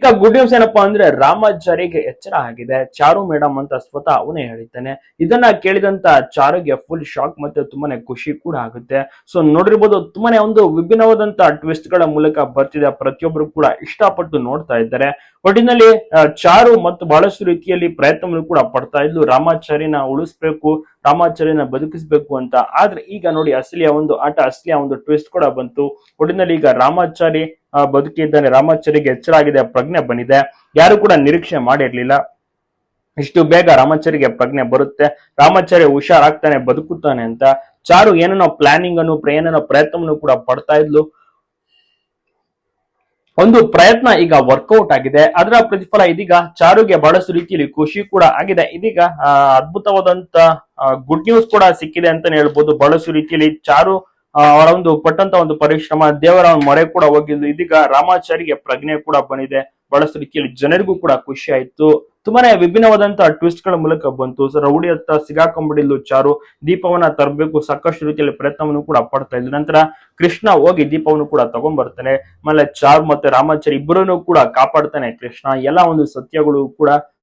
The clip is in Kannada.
ಈಗ ಗುಡ್ ನ್ಯೂಸ್ ಏನಪ್ಪಾ ಅಂದ್ರೆ ರಾಮಾಚಾರಿಗೆ ಎಚ್ಚರ ಆಗಿದೆ. ಚಾರು ಮೇಡಮ್ ಅಂತ ಸ್ವತಃ ಅವನೇ ಹೇಳಿದ್ದಾನೆ. ಇದನ್ನ ಕೇಳಿದಂತ ಚಾರುಗೆ ಫುಲ್ ಶಾಕ್ ಮತ್ತೆ ತುಂಬಾನೇ ಖುಷಿ ಕೂಡ ಆಗುತ್ತೆ. ಸೊ ನೋಡಿರ್ಬೋದು, ತುಂಬಾನೇ ಒಂದು ವಿಭಿನ್ನವಾದಂತ ಟ್ವಿಸ್ಟ್ ಗಳ ಮೂಲಕ ಬರ್ತಿದೆ. ಪ್ರತಿಯೊಬ್ಬರು ಕೂಡ ಇಷ್ಟಪಟ್ಟು ನೋಡ್ತಾ ಇದ್ದಾರೆ. ಒಟ್ಟಿನಲ್ಲಿ ಚಾರು ಮತ್ತು ಬಹಳಷ್ಟು ರೀತಿಯಲ್ಲಿ ಪ್ರಯತ್ನವನ್ನು ಕೂಡ ಪಡ್ತಾ ಇದ್ಲು, ರಾಮಾಚಾರಿನ ಉಳಿಸ್ಬೇಕು, ರಾಮಾಚಾರ್ಯನ ಬದುಕಿಸ್ಬೇಕು ಅಂತ. ಆದ್ರೆ ಈಗ ನೋಡಿ, ಅಸಲಿಯ ಒಂದು ಆಟ, ಅಸಲಿಯ ಒಂದು ಟ್ವಿಸ್ಟ್ ಕೂಡ ಬಂತು. ಒಟ್ಟಿನಲ್ಲಿ ಈಗ ರಾಮಾಚಾರಿ ಬದುಕಿದ್ದಾನೆ, ರಾಮಾಚಾರಿಗೆ ಎಚ್ಚರ ಆಗಿದೆ, ಪ್ರಜ್ಞೆ ಬಂದಿದೆ. ಯಾರು ಕೂಡ ನಿರೀಕ್ಷೆ ಮಾಡಿರ್ಲಿಲ್ಲ ಇಷ್ಟು ಬೇಗ ರಾಮಾಚಾರಿಗೆ ಪ್ರಜ್ಞೆ ಬರುತ್ತೆ, ರಾಮಾಚಾರ್ಯ ಹುಷಾರಾಗ್ತಾನೆ, ಬದುಕುತ್ತಾನೆ ಅಂತ. ಚಾರು ಏನೇನೋ ಪ್ಲಾನಿಂಗ್ ಅನ್ನು, ಏನೇನೋ ಪ್ರಯತ್ನವನ್ನು ಕೂಡ ಪಡ್ತಾ ಇದ್ಲು. ಒಂದು ಪ್ರಯತ್ನ ಈಗ ವರ್ಕೌಟ್ ಆಗಿದೆ, ಅದರ ಪ್ರತಿಫಲ ಇದೀಗ ಚಾರುಗೆ ಬಹಳಷ್ಟು ರೀತಿಯಲ್ಲಿ ಖುಷಿ ಕೂಡ ಆಗಿದೆ. ಇದೀಗ ಅದ್ಭುತವಾದಂತ ಗುಡ್ ನ್ಯೂಸ್ ಕೂಡ ಸಿಕ್ಕಿದೆ ಅಂತಾನೆ ಹೇಳ್ಬೋದು. ಬಹಳಷ್ಟು ರೀತಿಯಲ್ಲಿ ಚಾರು ಅವರ ಒಂದು ಪಟ್ಟಂತ ಒಂದು ಪರಿಶ್ರಮ, ದೇವರ ಮೊರೆ ಕೂಡ ಹೋಗಿದ್ದು, ಇದೀಗ ರಾಮಾಚಾರಿಗೆ ಪ್ರಜ್ಞೆ ಕೂಡ ಬಂದಿದೆ. ಬಹಳಷ್ಟು ರೀತಿಯಲ್ಲಿ ಜನರಿಗೂ ಕೂಡ ಖುಷಿ ಆಯ್ತು. ತುಂಬಾನೇ ವಿಭಿನ್ನವಾದಂತಹ ಟ್ವಿಸ್ಟ್ ಗಳ ಮೂಲಕ ಬಂತು. ರೌಡಿ ಹತ್ತ ಸಿಗಾಕೊಂಡ್ಬಿಡಿದ್ಲು ಚಾರು, ದೀಪವನ್ನ ತರಬೇಕು, ಸಾಕಷ್ಟು ರೀತಿಯಲ್ಲಿ ಪ್ರಯತ್ನವನ್ನು ಕೂಡ ಪಡ್ತಾ ಇದ್ಲು. ನಂತರ ಕೃಷ್ಣ ಹೋಗಿ ದೀಪವನ್ನು ಕೂಡ ತಗೊಂಡ್ಬರ್ತಾನೆ. ಆಮೇಲೆ ಚಾರು ಮತ್ತೆ ರಾಮಾಚಾರಿ ಇಬ್ಬರನ್ನು ಕೂಡ ಕಾಪಾಡ್ತಾನೆ ಕೃಷ್ಣ. ಎಲ್ಲ ಒಂದು ಸತ್ಯಗಳು ಕೂಡ